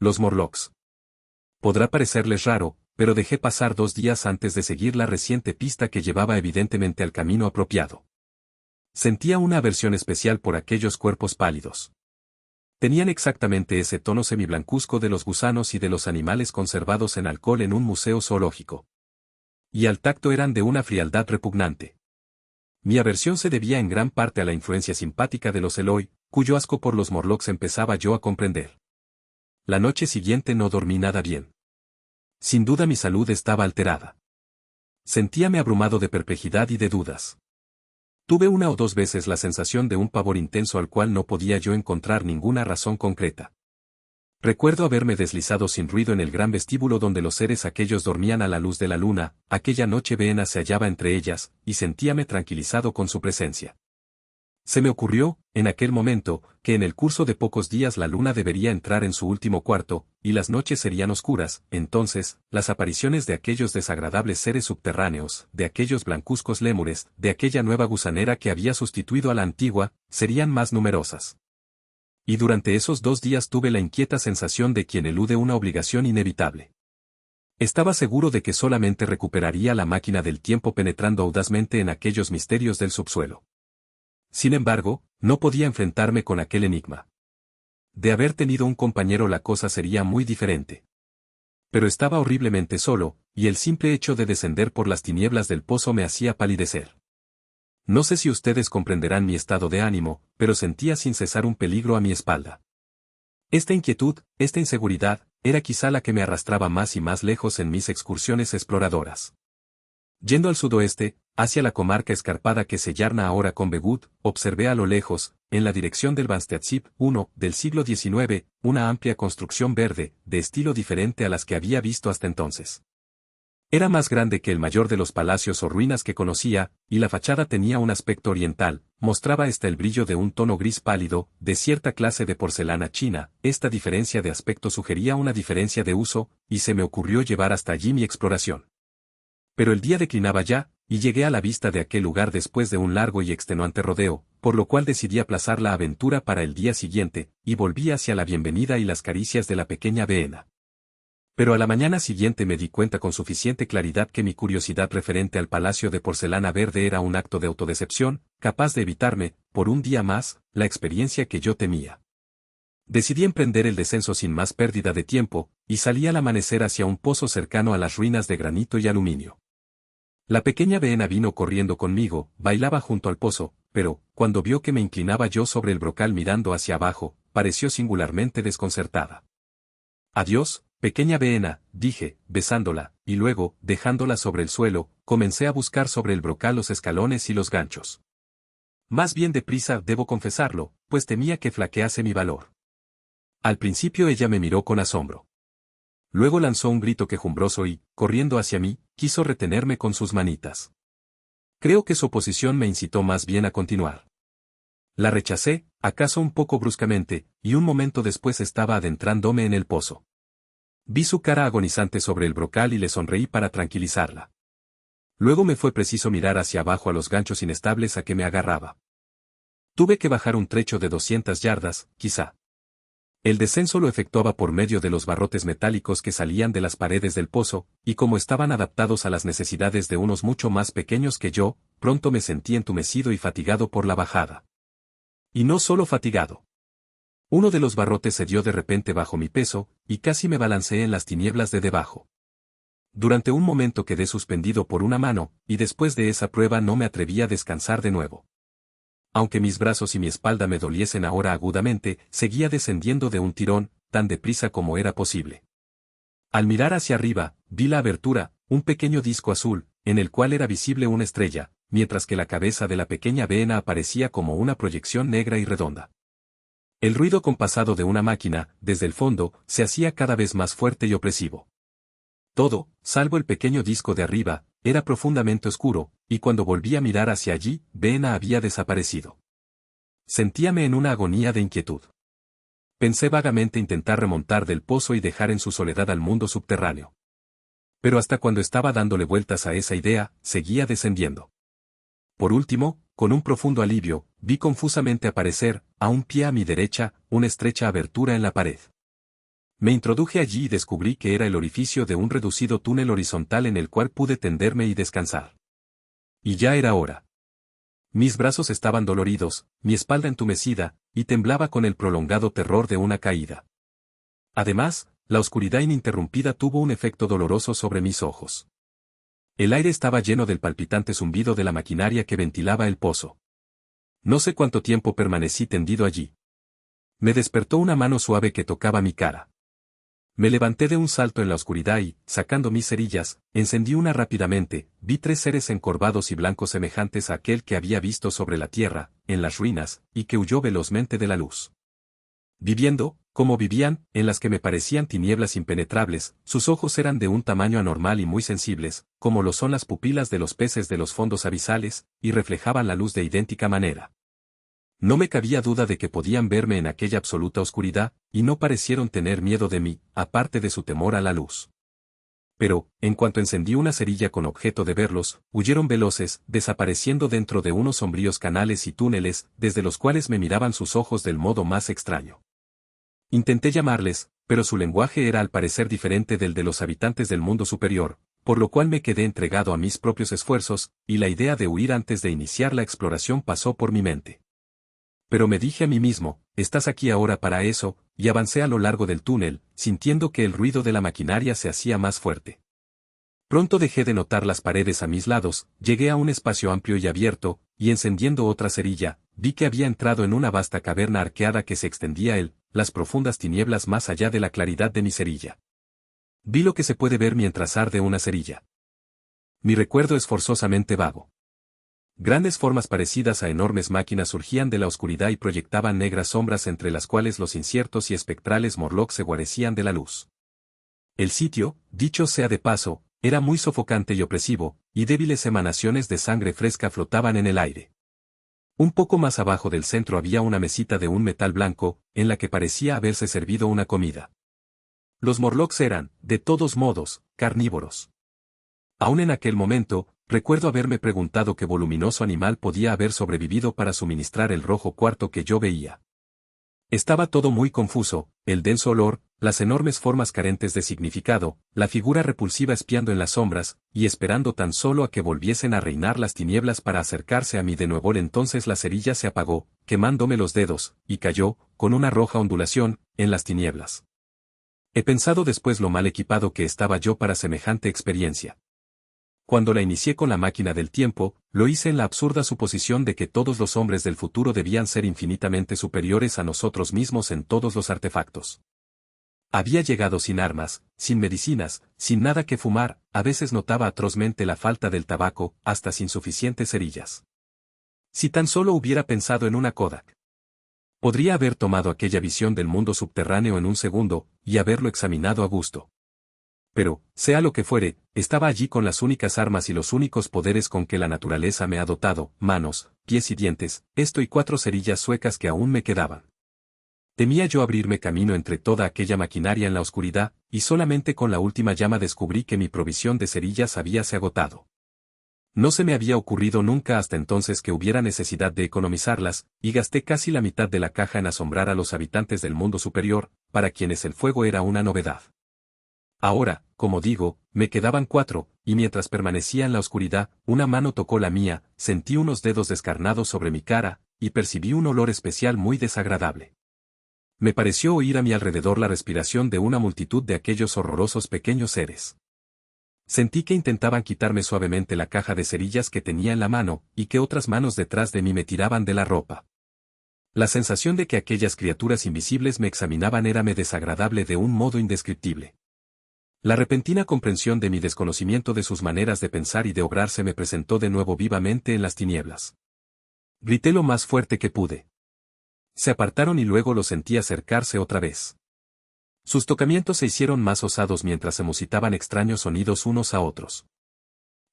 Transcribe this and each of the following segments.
los Morlocks. Podrá parecerles raro, pero dejé pasar 2 días antes de seguir la reciente pista que llevaba evidentemente al camino apropiado. Sentía una aversión especial por aquellos cuerpos pálidos. Tenían exactamente ese tono semiblancuzco de los gusanos y de los animales conservados en alcohol en un museo zoológico. Y al tacto eran de una frialdad repugnante. Mi aversión se debía en gran parte a la influencia simpática de los Eloi, cuyo asco por los Morlocks empezaba yo a comprender. La noche siguiente no dormí nada bien. Sin duda mi salud estaba alterada. Sentíame abrumado de perplejidad y de dudas. Tuve 1 o 2 veces la sensación de un pavor intenso al cual no podía yo encontrar ninguna razón concreta. Recuerdo haberme deslizado sin ruido en el gran vestíbulo donde los seres aquellos dormían a la luz de la luna. Aquella noche Beena se hallaba entre ellas, y sentíame tranquilizado con su presencia. Se me ocurrió, en aquel momento, que en el curso de pocos días la luna debería entrar en su último cuarto, y las noches serían oscuras. Entonces, las apariciones de aquellos desagradables seres subterráneos, de aquellos blancuzcos lémures, de aquella nueva gusanera que había sustituido a la antigua, serían más numerosas. Y durante esos 2 días tuve la inquieta sensación de quien elude una obligación inevitable. Estaba seguro de que solamente recuperaría la máquina del tiempo penetrando audazmente en aquellos misterios del subsuelo. Sin embargo, no podía enfrentarme con aquel enigma. De haber tenido un compañero la cosa sería muy diferente. Pero estaba horriblemente solo, y el simple hecho de descender por las tinieblas del pozo me hacía palidecer. No sé si ustedes comprenderán mi estado de ánimo, pero sentía sin cesar un peligro a mi espalda. Esta inquietud, esta inseguridad, era quizá la que me arrastraba más y más lejos en mis excursiones exploradoras. Yendo al sudoeste, hacia la comarca escarpada que se yerna ahora con Begut, observé a lo lejos, en la dirección del Bansteadzip I del siglo XIX, una amplia construcción verde, de estilo diferente a las que había visto hasta entonces. Era más grande que el mayor de los palacios o ruinas que conocía, y la fachada tenía un aspecto oriental, mostraba hasta el brillo de un tono gris pálido, de cierta clase de porcelana china. Esta diferencia de aspecto sugería una diferencia de uso, y se me ocurrió llevar hasta allí mi exploración. Pero el día declinaba ya, y llegué a la vista de aquel lugar después de un largo y extenuante rodeo, por lo cual decidí aplazar la aventura para el día siguiente, y volví hacia la bienvenida y las caricias de la pequeña Beena. Pero a la mañana siguiente me di cuenta con suficiente claridad que mi curiosidad referente al palacio de porcelana verde era un acto de autodecepción, capaz de evitarme, por un día más, la experiencia que yo temía. Decidí emprender el descenso sin más pérdida de tiempo, y salí al amanecer hacia un pozo cercano a las ruinas de granito y aluminio. La pequeña Beena vino corriendo conmigo, bailaba junto al pozo, pero, cuando vio que me inclinaba yo sobre el brocal mirando hacia abajo, pareció singularmente desconcertada. «Adiós, pequeña Beena», dije, besándola, y luego, dejándola sobre el suelo, comencé a buscar sobre el brocal los escalones y los ganchos. Más bien deprisa, debo confesarlo, pues temía que flaquease mi valor. Al principio ella me miró con asombro. Luego lanzó un grito quejumbroso y, corriendo hacia mí, quiso retenerme con sus manitas. Creo que su oposición me incitó más bien a continuar. La rechacé, acaso un poco bruscamente, y un momento después estaba adentrándome en el pozo. Vi su cara agonizante sobre el brocal y le sonreí para tranquilizarla. Luego me fue preciso mirar hacia abajo a los ganchos inestables a que me agarraba. Tuve que bajar un trecho de 200 yardas, quizá. El descenso lo efectuaba por medio de los barrotes metálicos que salían de las paredes del pozo, y como estaban adaptados a las necesidades de unos mucho más pequeños que yo, pronto me sentí entumecido y fatigado por la bajada. Y no solo fatigado. Uno de los barrotes se dio de repente bajo mi peso, y casi me balanceé en las tinieblas de debajo. Durante un momento quedé suspendido por una mano, y después de esa prueba no me atreví a descansar de nuevo. Aunque mis brazos y mi espalda me doliesen ahora agudamente, seguía descendiendo de un tirón, tan deprisa como era posible. Al mirar hacia arriba, vi la abertura, un pequeño disco azul, en el cual era visible una estrella, mientras que la cabeza de la pequeña Beena aparecía como una proyección negra y redonda. El ruido compasado de una máquina, desde el fondo, se hacía cada vez más fuerte y opresivo. Todo, salvo el pequeño disco de arriba, era profundamente oscuro, y cuando volví a mirar hacia allí, Beena había desaparecido. Sentíame en una agonía de inquietud. Pensé vagamente intentar remontar del pozo y dejar en su soledad al mundo subterráneo. Pero hasta cuando estaba dándole vueltas a esa idea, seguía descendiendo. Por último, con un profundo alivio, vi confusamente aparecer, a un pie a mi derecha, una estrecha abertura en la pared. Me introduje allí y descubrí que era el orificio de un reducido túnel horizontal en el cual pude tenderme y descansar. Y ya era hora. Mis brazos estaban doloridos, mi espalda entumecida, y temblaba con el prolongado terror de una caída. Además, la oscuridad ininterrumpida tuvo un efecto doloroso sobre mis ojos. El aire estaba lleno del palpitante zumbido de la maquinaria que ventilaba el pozo. No sé cuánto tiempo permanecí tendido allí. Me despertó una mano suave que tocaba mi cara. Me levanté de un salto en la oscuridad y, sacando mis cerillas, encendí una rápidamente. Vi 3 seres encorvados y blancos semejantes a aquel que había visto sobre la tierra, en las ruinas, y que huyó velozmente de la luz. Viviendo, como vivían, en las que me parecían tinieblas impenetrables, sus ojos eran de un tamaño anormal y muy sensibles, como lo son las pupilas de los peces de los fondos abisales, y reflejaban la luz de idéntica manera. No me cabía duda de que podían verme en aquella absoluta oscuridad, y no parecieron tener miedo de mí, aparte de su temor a la luz. Pero, en cuanto encendí una cerilla con objeto de verlos, huyeron veloces, desapareciendo dentro de unos sombríos canales y túneles, desde los cuales me miraban sus ojos del modo más extraño. Intenté llamarles, pero su lenguaje era al parecer diferente del de los habitantes del mundo superior, por lo cual me quedé entregado a mis propios esfuerzos, y la idea de huir antes de iniciar la exploración pasó por mi mente. Pero me dije a mí mismo, estás aquí ahora para eso, y avancé a lo largo del túnel, sintiendo que el ruido de la maquinaria se hacía más fuerte. Pronto dejé de notar las paredes a mis lados, llegué a un espacio amplio y abierto, y encendiendo otra cerilla, vi que había entrado en una vasta caverna arqueada que se extendía las profundas tinieblas más allá de la claridad de mi cerilla. Vi lo que se puede ver mientras arde una cerilla. Mi recuerdo es forzosamente vago. Grandes formas parecidas a enormes máquinas surgían de la oscuridad y proyectaban negras sombras entre las cuales los inciertos y espectrales Morlocks se guarecían de la luz. El sitio, dicho sea de paso, era muy sofocante y opresivo, y débiles emanaciones de sangre fresca flotaban en el aire. Un poco más abajo del centro había una mesita de un metal blanco, en la que parecía haberse servido una comida. Los Morlocks eran, de todos modos, carnívoros. Aún en aquel momento, recuerdo haberme preguntado qué voluminoso animal podía haber sobrevivido para suministrar el rojo cuarto que yo veía. Estaba todo muy confuso, el denso olor, las enormes formas carentes de significado, la figura repulsiva espiando en las sombras, y esperando tan solo a que volviesen a reinar las tinieblas para acercarse a mí de nuevo. Entonces la cerilla se apagó, quemándome los dedos, y cayó, con una roja ondulación, en las tinieblas. He pensado después lo mal equipado que estaba yo para semejante experiencia. Cuando la inicié con la máquina del tiempo, lo hice en la absurda suposición de que todos los hombres del futuro debían ser infinitamente superiores a nosotros mismos en todos los artefactos. Había llegado sin armas, sin medicinas, sin nada que fumar, a veces notaba atrozmente la falta del tabaco, hasta sin suficientes cerillas. Si tan solo hubiera pensado en una Kodak. Podría haber tomado aquella visión del mundo subterráneo en un segundo, y haberlo examinado a gusto. Pero, sea lo que fuere, estaba allí con las únicas armas y los únicos poderes con que la naturaleza me ha dotado, manos, pies y dientes, esto y 4 cerillas suecas que aún me quedaban. Temía yo abrirme camino entre toda aquella maquinaria en la oscuridad, y solamente con la última llama descubrí que mi provisión de cerillas habíase agotado. No se me había ocurrido nunca hasta entonces que hubiera necesidad de economizarlas, y gasté casi la mitad de la caja en asombrar a los habitantes del mundo superior, para quienes el fuego era una novedad. Ahora, como digo, me quedaban 4, y mientras permanecía en la oscuridad, una mano tocó la mía, sentí unos dedos descarnados sobre mi cara, y percibí un olor especial muy desagradable. Me pareció oír a mi alrededor la respiración de una multitud de aquellos horrorosos pequeños seres. Sentí que intentaban quitarme suavemente la caja de cerillas que tenía en la mano, y que otras manos detrás de mí me tiraban de la ropa. La sensación de que aquellas criaturas invisibles me examinaban érame desagradable de un modo indescriptible. La repentina comprensión de mi desconocimiento de sus maneras de pensar y de obrar se me presentó de nuevo vivamente en las tinieblas. Grité lo más fuerte que pude. Se apartaron y luego los sentí acercarse otra vez. Sus tocamientos se hicieron más osados mientras se musitaban extraños sonidos unos a otros.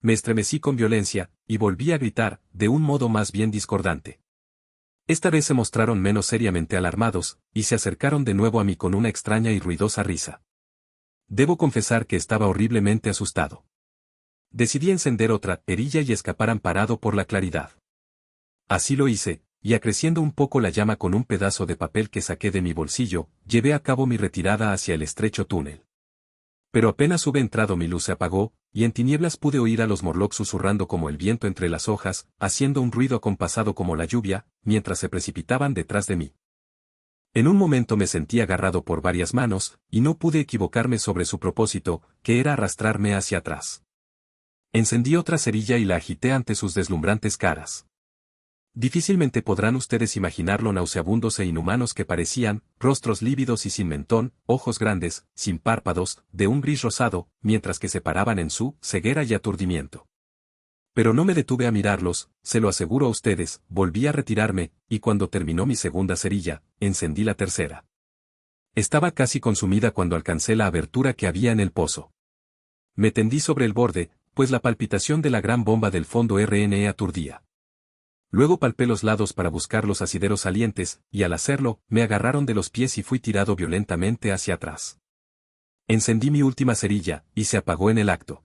Me estremecí con violencia, y volví a gritar, de un modo más bien discordante. Esta vez se mostraron menos seriamente alarmados, y se acercaron de nuevo a mí con una extraña y ruidosa risa. Debo confesar que estaba horriblemente asustado. Decidí encender otra cerilla y escapar amparado por la claridad. Así lo hice, y acreciendo un poco la llama con un pedazo de papel que saqué de mi bolsillo, llevé a cabo mi retirada hacia el estrecho túnel. Pero apenas hube entrado mi luz se apagó, y en tinieblas pude oír a los Morlocks susurrando como el viento entre las hojas, haciendo un ruido acompasado como la lluvia, mientras se precipitaban detrás de mí. En un momento me sentí agarrado por varias manos, y no pude equivocarme sobre su propósito, que era arrastrarme hacia atrás. Encendí otra cerilla y la agité ante sus deslumbrantes caras. Difícilmente podrán ustedes imaginar lo nauseabundos e inhumanos que parecían, rostros lívidos y sin mentón, ojos grandes, sin párpados, de un gris rosado, mientras que se paraban en su ceguera y aturdimiento. Pero no me detuve a mirarlos, se lo aseguro a ustedes, volví a retirarme, y cuando terminó mi segunda cerilla, encendí la tercera. Estaba casi consumida cuando alcancé la abertura que había en el pozo. Me tendí sobre el borde, pues la palpitación de la gran bomba del fondo RNE aturdía. Luego palpé los lados para buscar los asideros salientes, y al hacerlo, me agarraron de los pies y fui tirado violentamente hacia atrás. Encendí mi última cerilla, y se apagó en el acto.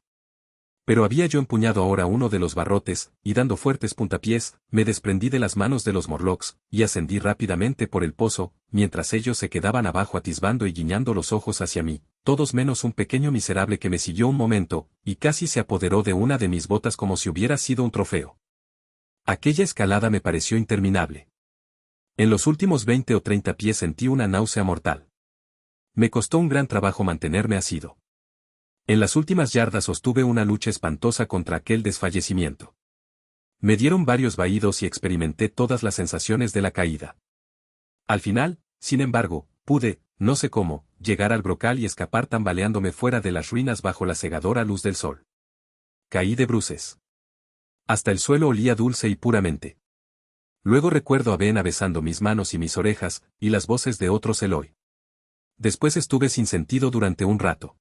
Pero había yo empuñado ahora uno de los barrotes, y dando fuertes puntapiés, me desprendí de las manos de los Morlocks, y ascendí rápidamente por el pozo, mientras ellos se quedaban abajo atisbando y guiñando los ojos hacia mí, todos menos un pequeño miserable que me siguió un momento, y casi se apoderó de una de mis botas como si hubiera sido un trofeo. Aquella escalada me pareció interminable. En los últimos 20 o 30 pies sentí una náusea mortal. Me costó un gran trabajo mantenerme asido. En las últimas yardas sostuve una lucha espantosa contra aquel desfallecimiento. Me dieron varios vaídos y experimenté todas las sensaciones de la caída. Al final, sin embargo, pude, no sé cómo, llegar al brocal y escapar tambaleándome fuera de las ruinas bajo la cegadora luz del sol. Caí de bruces. Hasta el suelo olía dulce y puramente. Luego recuerdo a Bena besando mis manos y mis orejas, y las voces de otros Eloy. Después estuve sin sentido durante un rato.